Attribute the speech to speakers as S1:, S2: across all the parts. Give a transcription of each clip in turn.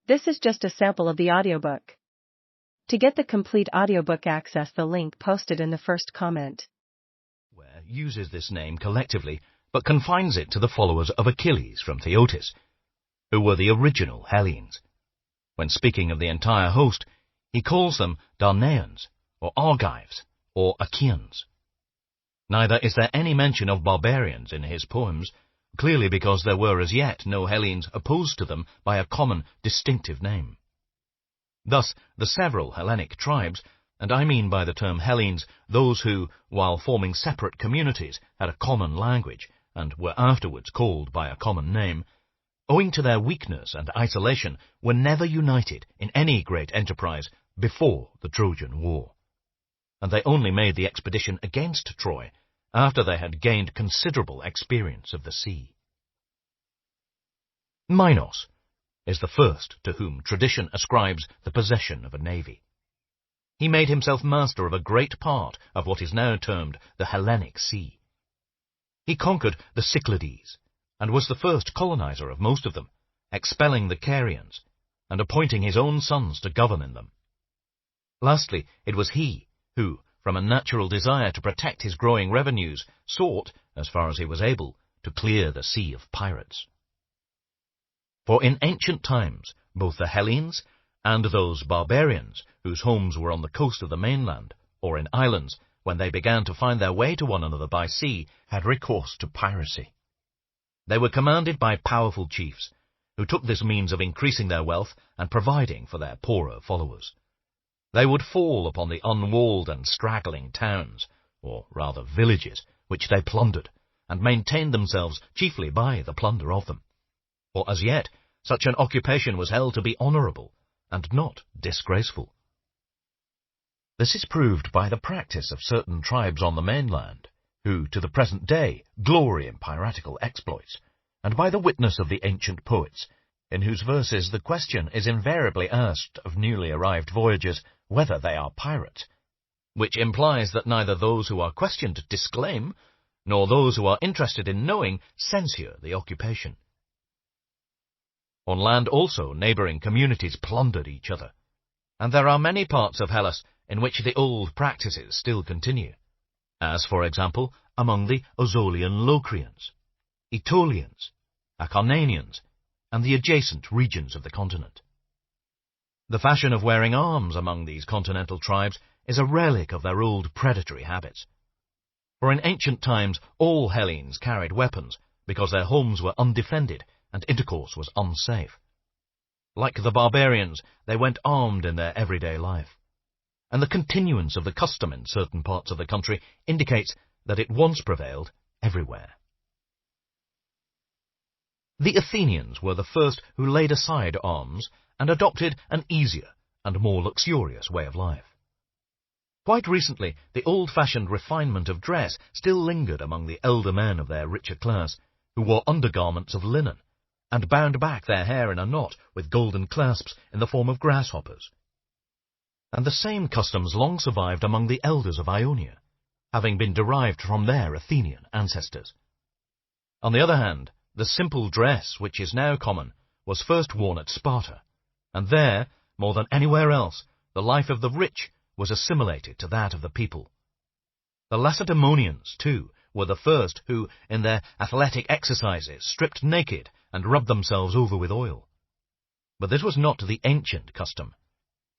S1: This is just a sample of the audiobook. To get the complete audiobook, access the link posted in the first comment.
S2: Where uses this name collectively, but confines it to the followers of Achilles from Theotis, who were the original Hellenes. When speaking of the entire host, he calls them Darnaeans, or Argives, or Achaeans. Neither is there any mention of barbarians in his poems, clearly because there were as yet no Hellenes opposed to them by a common, distinctive name. Thus, the several Hellenic tribes, and I mean by the term Hellenes those who, while forming separate communities, had a common language, and were afterwards called by a common name, owing to their weakness and isolation, were never united in any great enterprise before the Trojan War. And they only made the expedition against Troy after they had gained considerable experience of the sea. Minos is the first to whom tradition ascribes the possession of a navy. He made himself master of a great part of what is now termed the Hellenic Sea. He conquered the Cyclades, and was the first colonizer of most of them, expelling the Carians, and appointing his own sons to govern in them. Lastly, it was he who, from a natural desire to protect his growing revenues, sought, as far as he was able, to clear the sea of pirates. For in ancient times, both the Hellenes and those barbarians, whose homes were on the coast of the mainland, or in islands, when they began to find their way to one another by sea, had recourse to piracy. They were commanded by powerful chiefs, who took this means of increasing their wealth and providing for their poorer followers. They would fall upon the unwalled and straggling towns, or rather villages, which they plundered, and maintained themselves chiefly by the plunder of them. For as yet, such an occupation was held to be honourable, and not disgraceful. This is proved by the practice of certain tribes on the mainland, who to the present day glory in piratical exploits, and by the witness of the ancient poets, in whose verses the question is invariably asked of newly arrived voyagers whether they are pirates, which implies that neither those who are questioned disclaim, nor those who are interested in knowing censure the occupation. On land also neighbouring communities plundered each other, and there are many parts of Hellas in which the old practices still continue, as, for example, among the Ozolian Locrians, Aetolians, Acarnanians, and the adjacent regions of the continent. The fashion of wearing arms among these continental tribes is a relic of their old predatory habits. For in ancient times all Hellenes carried weapons because their homes were undefended and intercourse was unsafe. Like the barbarians, they went armed in their everyday life, and the continuance of the custom in certain parts of the country indicates that it once prevailed everywhere. The Athenians were the first who laid aside arms and adopted an easier and more luxurious way of life. Quite recently, the old-fashioned refinement of dress still lingered among the elder men of their richer class, who wore undergarments of linen, and bound back their hair in a knot with golden clasps in the form of grasshoppers. And the same customs long survived among the elders of Ionia, having been derived from their Athenian ancestors. On the other hand, the simple dress which is now common was first worn at Sparta, and there, more than anywhere else, the life of the rich was assimilated to that of the people. The Lacedaemonians, too, were the first who, in their athletic exercises, stripped naked and rubbed themselves over with oil. But this was not the ancient custom.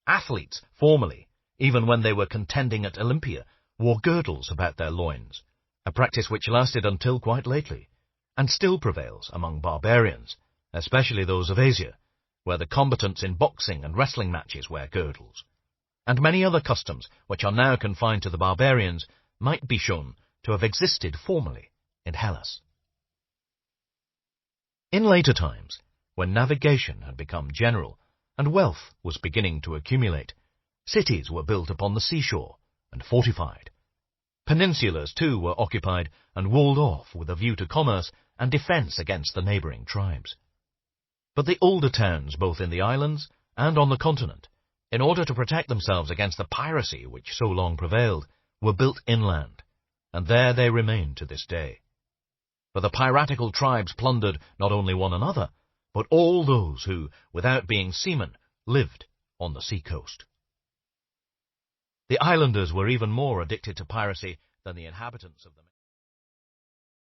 S2: Athletes, formerly, even when they were contending at Olympia, wore girdles about their loins, a practice which lasted until quite lately, and still prevails among barbarians, especially those of Asia, where the combatants in boxing and wrestling matches wear girdles, and many other customs which are now confined to the barbarians might be shown to have existed formerly in Hellas. In later times, when navigation had become general and wealth was beginning to accumulate, cities were built upon the seashore and fortified. Peninsulas, too, were occupied and walled off with a view to commerce and defence against the neighbouring tribes. But the older towns, both in the islands and on the continent, in order to protect themselves against the piracy which so long prevailed, were built inland, and there they remain to this day. For the piratical tribes plundered not only one another, but all those who, without being seamen, lived on the sea-coast. The islanders were even more addicted to piracy than the inhabitants of the